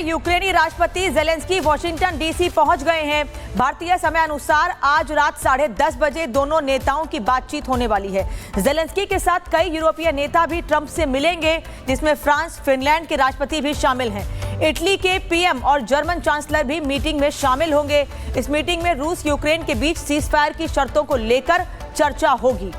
यूक्रेनी राष्ट्रपति Zelensky Washington DC पहुंच गए हैं। भारतीय समय अनुसार आज रात 10:30 बजे दोनों नेताओं की बातचीत होने वाली है। ज़ेलेंस्की के साथ कई यूरोपीय नेता भी ट्रंप से मिलेंगे, जिसमें फ्रांस, फिनलैंड के राष्ट्रपति भी शामिल हैं। इटली के पीएम और जर्मन चांसलर भी मीटिंग में शामिल होंगे। इस मीटिंग में रूस यूक्रेन के बीच सीजफायर की शर्तों को लेकर चर्चा होगी।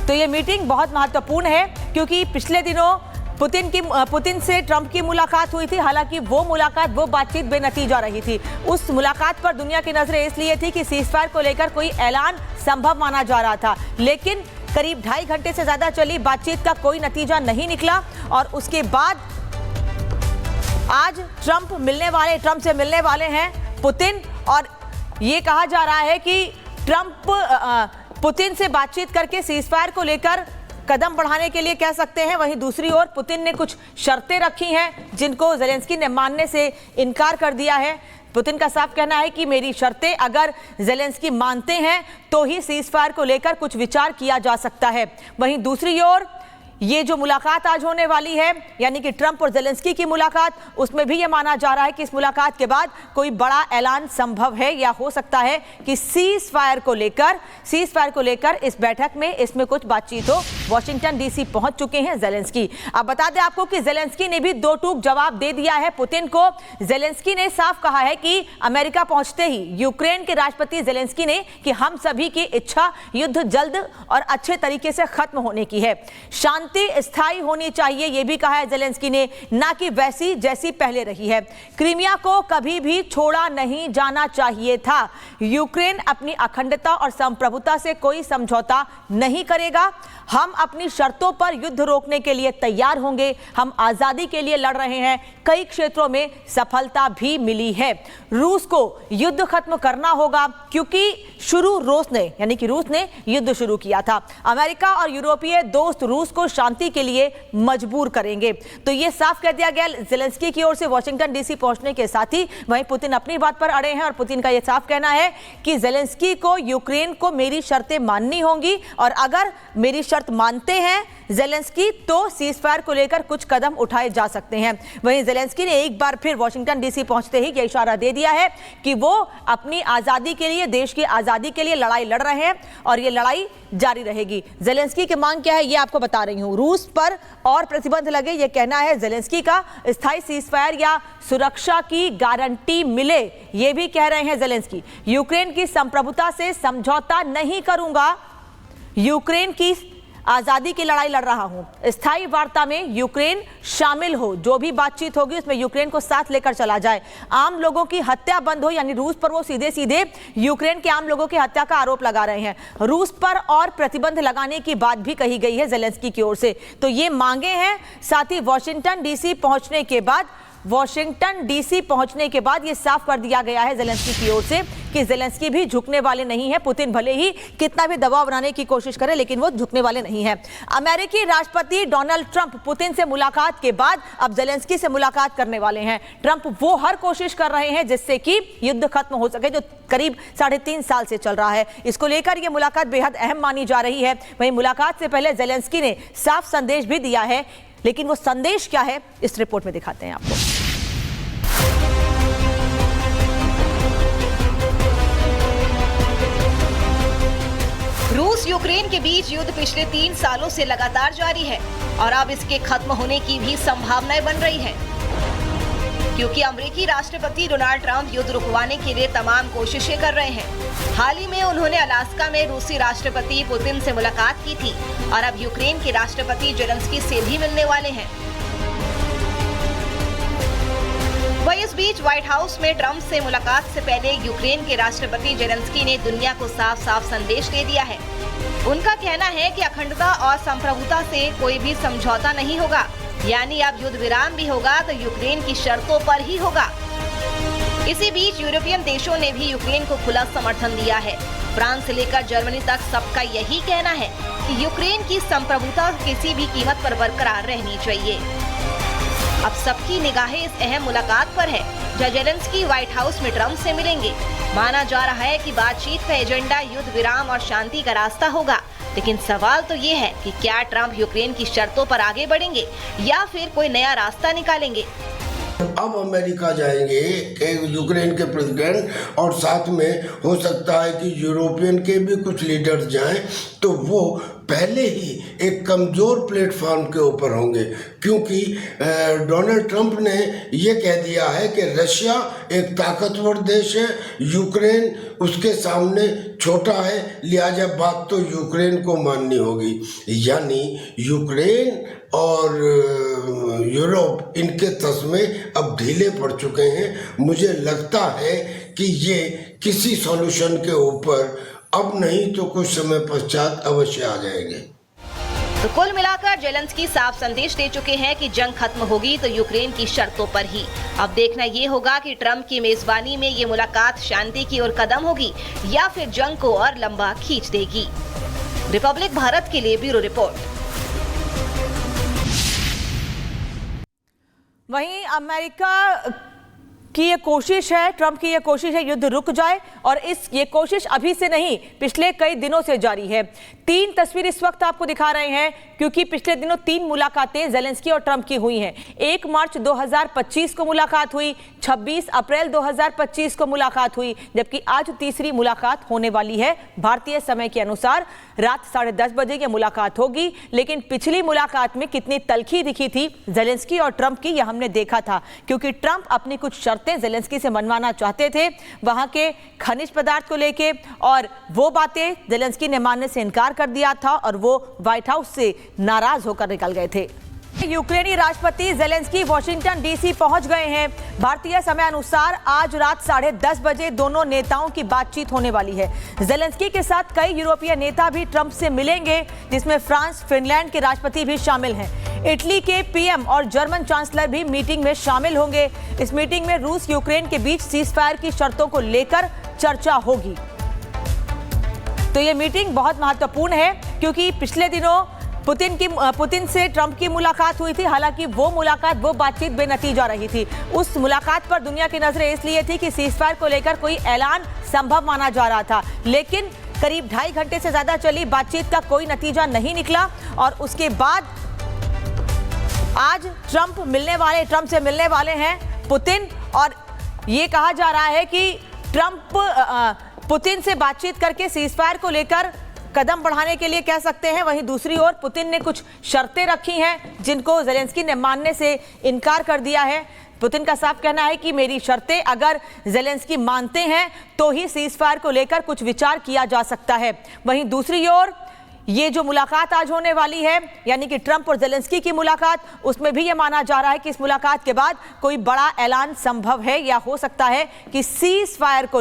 तो ये मीटिंग बहुत महत्वपूर्ण है क्योंकि पिछले दिनों पुतिन से ट्रंप की मुलाकात हुई थी। हालांकि वो बातचीत बेनतीजा रही थी। उस मुलाकात पर दुनिया की नजरें इसलिए थी कि सीजफायर को लेकर कोई ऐलान संभव माना जा रहा था, लेकिन करीब 2.5 घंटे से ज्यादा चली बातचीत का कोई नतीजा नहीं निकला और उसके बाद आज ट्रंप से मिलने वाले हैं पुतिन। और ये कहा जा रहा है कि ट्रंप पुतिन से बातचीत करके सीजफायर को लेकर कदम बढ़ाने के लिए कह सकते हैं। वहीं दूसरी ओर पुतिन ने कुछ शर्तें रखी हैं जिनको ज़ेलेंस्की ने मानने से इनकार कर दिया है। पुतिन का साफ कहना है कि मेरी शर्तें अगर ज़ेलेंस्की मानते हैं तो ही सीजफायर को लेकर कुछ विचार किया जा सकता है। वहीं दूसरी ओर ये जो मुलाकात आज होने वाली है, यानी कि ट्रंप और ज़ेलेंस्की की मुलाकात, उसमें भी ये माना जा रहा है कि इस मुलाकात के बाद कोई बड़ा ऐलान संभव है या हो सकता है कि सीजफायर को लेकर इस बैठक में इसमें कुछ बातचीत हो। वॉशिंगटन डीसी पहुंच चुके हैं ज़ेलेंस्की। अब बता दें आपको कि ज़ेलेंस्की ने भी दो टूक जवाब दे दिया है पुतिन को। ज़ेलेंस्की ने साफ कहा है कि अमेरिका पहुंचते ही यूक्रेन के राष्ट्रपति ज़ेलेंस्की ने कि हम सभी की इच्छा युद्ध जल्द और अच्छे तरीके से खत्म होने की है। शांति स्थायी होनी चाहिए, यह भी कहा है ज़ेलेंस्की ने, ना कि वैसी जैसी पहले रही है। क्रीमिया को कभी भी छोड़ा नहीं जाना चाहिए था। यूक्रेन अपनी अखंडता और संप्रभुता से कोई समझौता नहीं करेगा। हम अपनी शर्तों पर युद्ध रोकने के लिए तैयार होंगे। हम आजादी के लिए लड़ रहे हैं। कई क्षेत्रों में सफलता भी मिली है। रूस को युद्ध खत्म करना होगा क्योंकि रूस ने युद्ध शुरू किया था। अमेरिका और यूरोपीय दोस्त रूस को शांति के लिए मजबूर करेंगे। तो यह साफ कह दिया गया ज़ेलेंस्की की ओर से वॉशिंगटन डीसी पहुंचने के साथ ही। वहीं पुतिन अपनी बात पर अड़े हैं और पुतिन का यह साफ कहना है कि ज़ेलेंस्की को यूक्रेन को मेरी शर्तें माननी होंगी और अगर मेरी शर्त मानते हैं ज़ेलेंस्की तो सीजफायर को लेकर कुछ कदम उठाए जा सकते हैं। वहीं ज़ेलेंस्की ने एक बार फिर वॉशिंगटन डीसी पहुंचते ही यह इशारा दे दिया है कि वो अपनी आज़ादी के लिए, देश की आज़ादी के लिए लड़ाई लड़ रहे हैं और ये लड़ाई जारी रहेगी। ज़ेलेंस्की की मांग क्या है ये आपको बता रही हूं। रूस पर और प्रतिबंध लगे, यह कहना है ज़ेलेंस्की का। स्थायी सीजफायर या सुरक्षा की गारंटी मिले, ये भी कह रहे हैं ज़ेलेंस्की। यूक्रेन की संप्रभुता से समझौता नहीं करूंगा। यूक्रेन की आजादी की लड़ाई लड़ रहा हूं। स्थायी वार्ता में यूक्रेन शामिल हो, जो भी बातचीत होगी उसमें यूक्रेन को साथ लेकर चला जाए। आम लोगों की हत्या बंद हो, यानी रूस पर वो सीधे यूक्रेन के आम लोगों की हत्या का आरोप लगा रहे हैं। रूस पर और प्रतिबंध लगाने की बात भी कही गई है ज़ेलेंस्की की ओर से। तो ये मांगे हैं। साथ ही वॉशिंगटन डीसी पहुंचने के बाद ये साफ कर दिया गया है ज़ेलेंस्की की ओर से कि ज़ेलेंस्की भी झुकने वाले नहीं है। पुतिन भले ही कितना भी दबाव बनाने की कोशिश करे, लेकिन वो झुकने वाले नहीं है। अमेरिकी राष्ट्रपति डोनाल्ड ट्रंप पुतिन से मुलाकात के बाद अब ज़ेलेंस्की से मुलाकात करने वाले हैं। ट्रंप वो हर कोशिश कर रहे हैं जिससे कि युद्ध खत्म हो सके, जो करीब 3.5 साल से चल रहा है। इसको लेकर यह मुलाकात बेहद अहम मानी जा रही है। वहीं मुलाकात से पहले ज़ेलेंस्की ने साफ संदेश भी दिया है, लेकिन वो संदेश क्या है इस रिपोर्ट में दिखाते हैं आपको। रूस यूक्रेन के बीच युद्ध पिछले 3 सालों से लगातार जारी है और अब इसके खत्म होने की भी संभावनाएं बन रही हैं, क्योंकि अमेरिकी राष्ट्रपति डोनाल्ड ट्रंप युद्ध रुकवाने के लिए तमाम कोशिशें कर रहे हैं। हाल ही में उन्होंने अलास्का में रूसी राष्ट्रपति पुतिन से मुलाकात की थी और अब यूक्रेन के राष्ट्रपति ज़ेलेंस्की से भी मिलने वाले हैं। वहीं इस बीच व्हाइट हाउस में ट्रंप से मुलाकात से पहले यूक्रेन के राष्ट्रपति ज़ेलेंस्की ने दुनिया को साफ संदेश दे दिया है। उनका कहना है कि अखंडता और संप्रभुता से कोई भी समझौता नहीं होगा, यानी अब युद्ध विराम भी होगा तो यूक्रेन की शर्तों पर ही होगा। इसी बीच यूरोपियन देशों ने भी यूक्रेन को खुला समर्थन दिया है। फ्रांस से लेकर जर्मनी तक सबका यही कहना है कि यूक्रेन की संप्रभुता किसी भी कीमत पर बरकरार रहनी चाहिए। अब सबकी निगाहें इस अहम मुलाकात पर है, जहां ज़ेलेंस्की व्हाइट हाउस में ट्रंप से मिलेंगे। माना जा रहा है कि बातचीत का एजेंडा युद्ध विराम और शांति का रास्ता होगा, लेकिन सवाल तो ये है कि क्या ट्रंप यूक्रेन की शर्तों पर आगे बढ़ेंगे या फिर कोई नया रास्ता निकालेंगे। अब अमेरिका जाएंगे यूक्रेन के प्रेसिडेंट, और साथ में हो सकता है कि यूरोपियन के भी कुछ लीडर्स जाएं, तो वो पहले ही एक कमज़ोर प्लेटफॉर्म के ऊपर होंगे, क्योंकि डोनाल्ड ट्रंप ने ये कह दिया है कि रशिया एक ताकतवर देश है, यूक्रेन उसके सामने छोटा है, लिहाजा बात तो यूक्रेन को माननी होगी। यानी यूक्रेन और यूरोप, इनके तस्मे अब ढीले पड़ चुके हैं। मुझे लगता है कि ये किसी सॉल्यूशन के ऊपर अब नहीं तो कुछ समय पश्चात अवश्य आ जाएंगे। तो कुल मिलाकर जेलेंस्की साफ संदेश दे चुके हैं कि जंग खत्म होगी तो यूक्रेन की शर्तों पर ही। अब देखना ये होगा कि ट्रंप की मेजबानी में ये मुलाकात शांति की ओर कदम होगी या फिर जंग को और लंबा खींच देगी। रिपब्लिक भारत के लिए ब्यूरो रिपोर्ट। वहीं अमेरिका की ये कोशिश है, ट्रंप की ये कोशिश है युद्ध रुक जाए, और ये कोशिश अभी से नहीं, पिछले कई दिनों से जारी है। 3 तस्वीर इस वक्त आपको दिखा रहे हैं, क्योंकि पिछले दिनों 3 मुलाकातें जेलेंस्की और ट्रंप की हुई हैं। 1 मार्च 2025 को मुलाकात हुई, 26 अप्रैल 2025 को मुलाकात हुई, जबकि आज तीसरी मुलाकात होने वाली है। भारतीय समय के अनुसार रात 10:30 बजे की मुलाकात होगी। लेकिन पिछली मुलाकात में कितनी तल्खी दिखी थी जेलेंस्की और ट्रंप की, यह हमने देखा था, क्योंकि ट्रंप अपनी कुछ शर्तें जेलेंस्की से मनवाना चाहते थे, वहां के खनिज पदार्थ को लेके, और वो बातें जेलेंस्की ने मानने से इनकार कर दिया था और वो व्हाइट हाउस से नाराज होकर निकल गए थे। यूक्रेनी राष्ट्रपति जेलेंस्की वॉशिंगटन डीसी पहुंच गए हैं। भारतीय समय अनुसार आज रात 10:30 बजे दोनों नेताओं की बातचीत होने वाली है। जेलेंस्की के साथ कई यूरोपीय नेता भी ट्रंप से मिलेंगे, जिसमें फ्रांस, फिनलैंड के राष्ट्रपति भी शामिल हैं। इटली के पीएम और जर्मन चांसलर भी मीटिंग में शामिल होंगे। इस मीटिंग में रूस यूक्रेन के बीच सीजफायर की शर्तों को लेकर चर्चा होगी। तो ये मीटिंग बहुत महत्वपूर्ण है, क्योंकि पिछले दिनों पुतिन से ट्रंप की मुलाकात हुई थी। हालांकि वो मुलाकात, वो बातचीत बेनतीजा रही थी। उस मुलाकात पर दुनिया की नजरें इसलिए थी कि सीजफायर को लेकर कोई ऐलान संभव माना जा रहा था, लेकिन करीब 2.5 घंटे से ज्यादा चली बातचीत का कोई नतीजा नहीं निकला। और उसके बाद आज ट्रंप से मिलने वाले हैं पुतिन, और ये कहा जा रहा है कि ट्रंप पुतिन से बातचीत करके सीजफायर को लेकर कदम बढ़ाने के लिए कह सकते हैं। वहीं दूसरी ओर पुतिन ने कुछ शर्तें रखी हैं, जिनको जेलेंस्की ने मानने से इनकार कर दिया है। पुतिन का साफ कहना है कि मेरी शर्तें अगर जेलेंस्की मानते हैं तो ही सीजफायर को लेकर कुछ विचार किया जा सकता है। वहीं दूसरी ओर ये जो मुलाकात आज होने वाली है, यानी कि ट्रंप और जेलेंस्की की मुलाकात, उसमें भी ये माना जा रहा है कि इस मुलाकात के बाद कोई बड़ा ऐलान संभव है, या हो सकता है कि सीज फायर को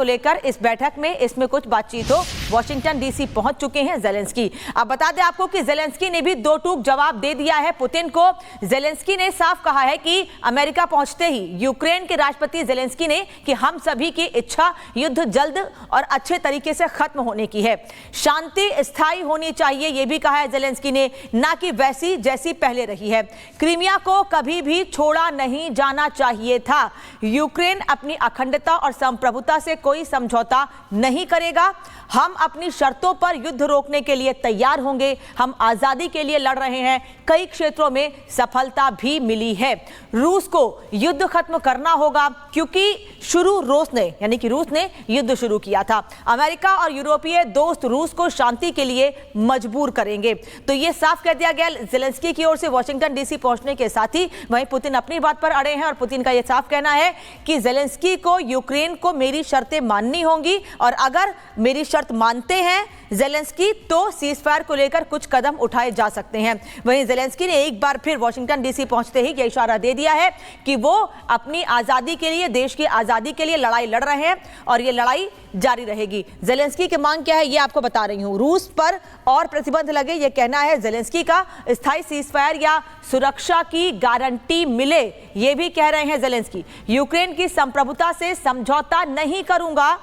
लेकर इस बैठक में इसमें कुछ बातचीत हो। वॉशिंगटन डीसी पहुंच चुके हैं जेलेंस्की। अब बता दें आपको कि जेलेंस्की ने भी 2 टूक जवाब दे दिया है पुतिन को। जेलेंस्की ने साफ कहा है कि अमेरिका पहुंचते ही यूक्रेन के राष्ट्रपति जेलेंस्की ने कि हम सभी की इच्छा युद्ध जल्द और अच्छे तरीके से खत्म होने की है, शांति स्थायी होनी चाहिए, यह भी कहा है जेलेंस्की ने, ना कि वैसी जैसी पहले रही है। क्रीमिया को कभी भी छोड़ा नहीं जाना चाहिए था। यूक्रेन अपनी अखंडता और संप्रभुता से कोई समझौता नहीं करेगा। हम अपनी शर्तों पर युद्ध रोकने के लिए तैयार होंगे। हम आजादी के लिए लड़ रहे हैं। कई क्षेत्रों में सफलता भी मिली है। रूस को युद्ध खत्म करना होगा, क्योंकि रूस ने युद्ध शुरू किया था। अमेरिका और यूरोपीय दोस्त रूस को शांति के लिए मजबूर करेंगे। तो ये साफ कह दिया गया जेलेंस्की की ओर से वॉशिंगटन डीसी पहुंचने के साथ ही। वहीं पुतिन अपनी बात पर अड़े हैं, और पुतिन का यह साफ कहना है कि जेलेंस्की को यूक्रेन को मेरी शर्तें माननी होंगी, और अगर मेरी शर्त मानते हैं जेलेंस्की तो सीजफायर को लेकर कुछ कदम उठाए जा सकते हैं। वहीं जेलेंस्की ने एक बार फिर वॉशिंगटन डीसी पहुंचते ही यह इशारा दे दिया है कि वो अपनी आजादी के लिए, देश की आजादी के लिए लड़ाई लड़ रहे हैं, और ये लड़ाई जारी रहेगी। जेलेंस्की की मांग क्या है ये आपको बता रही हूं। रूस पर और प्रतिबंध लगे, यह कहना है जेलेंस्की का। स्थायी सीजफायर या सुरक्षा की गारंटी मिले, यह भी कह रहे हैं जेलेंस्की। यूक्रेन की संप्रभुता से समझौता नहीं करूंगा,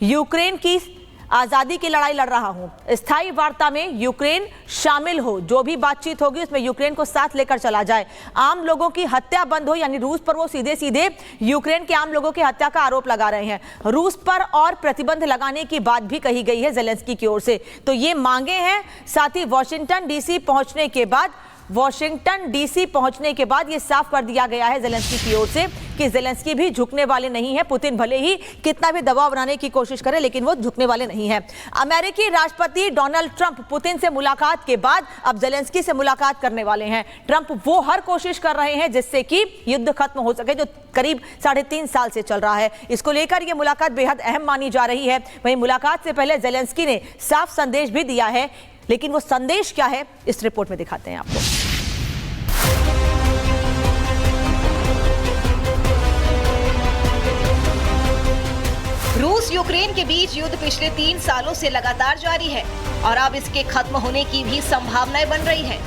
यूक्रेन की आजादी की लड़ाई लड़ रहा हूं। स्थायी वार्ता में यूक्रेन शामिल हो, जो भी बातचीत होगी उसमें यूक्रेन को साथ लेकर चला जाए। आम लोगों की हत्या बंद हो, यानी रूस पर वो सीधे सीधे यूक्रेन के आम लोगों की हत्या का आरोप लगा रहे हैं। रूस पर और प्रतिबंध लगाने की बात भी कही गई है जेलेंस्की की ओर से। तो ये मांगे हैं। साथ ही वॉशिंगटन डीसी पहुंचने के बाद वॉशिंगटन डीसी पहुंचने के बाद यह साफ कर दिया गया है जेलेंस्की की ओर से कि जेलेंस्की भी झुकने वाले नहीं है। पुतिन भले ही कितना भी दबाव बनाने की कोशिश करे, लेकिन वो झुकने वाले नहीं है। अमेरिकी राष्ट्रपति डोनाल्ड ट्रंप पुतिन से मुलाकात के बाद अब जेलेंस्की से मुलाकात करने वाले हैं। ट्रंप वो हर कोशिश कर रहे हैं जिससे कि युद्ध खत्म हो सके, जो करीब 3.5 साल से चल रहा है। इसको लेकर यह मुलाकात बेहद अहम मानी जा रही है। वहीं मुलाकात से पहले जेलेंस्की ने साफ संदेश भी दिया है, लेकिन वो संदेश क्या है इस रिपोर्ट में दिखाते हैं आपको। रूस यूक्रेन के बीच युद्ध पिछले 3 सालों से लगातार जारी है और अब इसके खत्म होने की भी संभावनाएं बन रही हैं,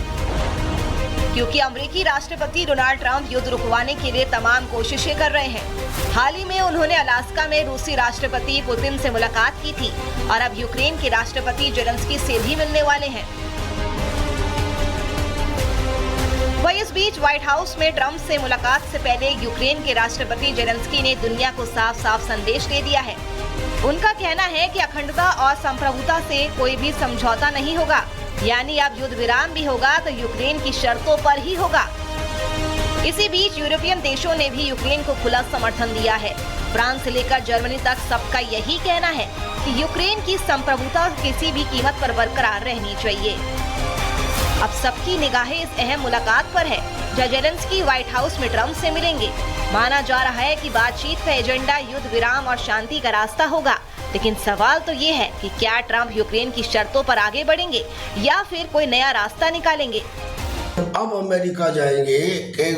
क्योंकि अमेरिकी राष्ट्रपति डोनाल्ड ट्रंप युद्ध रुकवाने के लिए तमाम कोशिशें कर रहे हैं। हाल ही में उन्होंने अलास्का में रूसी राष्ट्रपति पुतिन से मुलाकात की थी और अब यूक्रेन के राष्ट्रपति जेलेंस्की से भी मिलने वाले हैं। वहीं इस बीच व्हाइट हाउस में ट्रंप से मुलाकात से पहले यूक्रेन के राष्ट्रपति जेलेंस्की ने दुनिया को साफ साफ संदेश दे दिया है। उनका कहना है कि अखंडता और संप्रभुता से कोई भी समझौता नहीं होगा, यानी अब युद्ध विराम भी होगा तो यूक्रेन की शर्तों पर ही होगा। इसी बीच यूरोपियन देशों ने भी यूक्रेन को खुला समर्थन दिया है। फ्रांस से लेकर जर्मनी तक सबका यही कहना है कि यूक्रेन की संप्रभुता किसी भी कीमत पर बरकरार रहनी चाहिए। अब सबकी निगाहें इस अहम मुलाकात पर है, जहां जेलेंस्की व्हाइट हाउस में ट्रंप से मिलेंगे। माना जा रहा है कि बातचीत का एजेंडा युद्ध विराम और शांति का रास्ता होगा, लेकिन सवाल तो ये है कि क्या ट्रंप यूक्रेन की शर्तों पर आगे बढ़ेंगे या फिर कोई नया रास्ता निकालेंगे। अब अमेरिका जाएंगे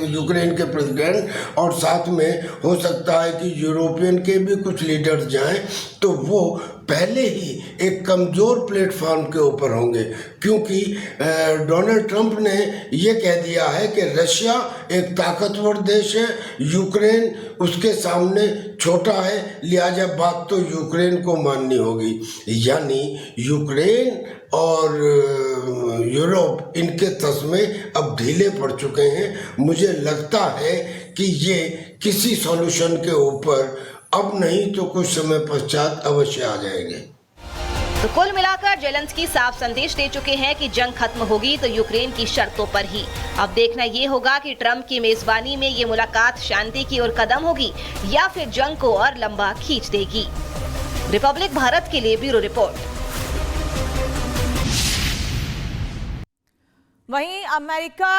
यूक्रेन के प्रेसिडेंट और साथ में हो सकता है कि यूरोपियन के भी कुछ लीडर्स जाएं, तो वो पहले ही एक कमज़ोर प्लेटफॉर्म के ऊपर होंगे, क्योंकि डोनाल्ड ट्रंप ने ये कह दिया है कि रशिया एक ताकतवर देश है, यूक्रेन उसके सामने छोटा है, लिहाजा बात तो यूक्रेन को माननी होगी। यानी यूक्रेन और यूरोप इनके तस्मे अब ढीले पड़ चुके हैं। मुझे लगता है कि ये किसी सॉल्यूशन के ऊपर अब नहीं तो कुछ समय पश्चात अवश्य आ जाएंगे। तो कुल मिलाकर जेलेंस्की साफ संदेश दे चुके हैं कि जंग खत्म होगी तो यूक्रेन की शर्तों पर ही। अब देखना ये होगा कि ट्रंप की मेजबानी में ये मुलाकात शांति की ओर कदम होगी या फिर जंग को और लंबा खींच देगी। रिपब्लिक भारत के लिए ब्यूरो रिपोर्ट। वहीं अमेरिका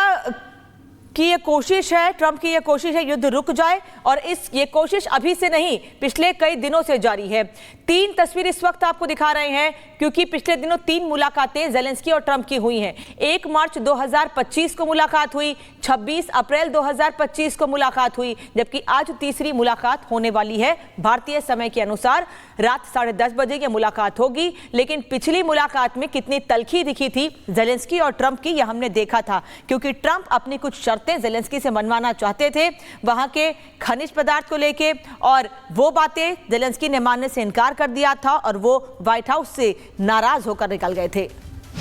की ये कोशिश है, ट्रंप की ये कोशिश है युद्ध रुक जाए, और ये कोशिश अभी से नहीं पिछले कई दिनों से जारी है। 3 तस्वीर इस वक्त आपको दिखा रहे हैं, क्योंकि पिछले दिनों 3 मुलाकातें जेलेंस्की और ट्रंप की हुई हैं। 1 मार्च 2025 को मुलाकात हुई, 26 अप्रैल 2025 को मुलाकात हुई, जबकि आज तीसरी मुलाकात होने वाली है। भारतीय समय के अनुसार रात 10:30 बजे ये मुलाकात होगी। लेकिन पिछली मुलाकात में कितनी तल्खी दिखी थी जेलेंस्की और ट्रंप की, यह हमने देखा था, क्योंकि ट्रंप अपनी कुछ शर्तें जेलेंस्की से मनवाना चाहते थे वहां के खनिज पदार्थ को लेके, और वो बातें जेलेंस्की ने मानने से इनकार कर दिया था और वो व्हाइट हाउस से नाराज होकर निकल गए थे।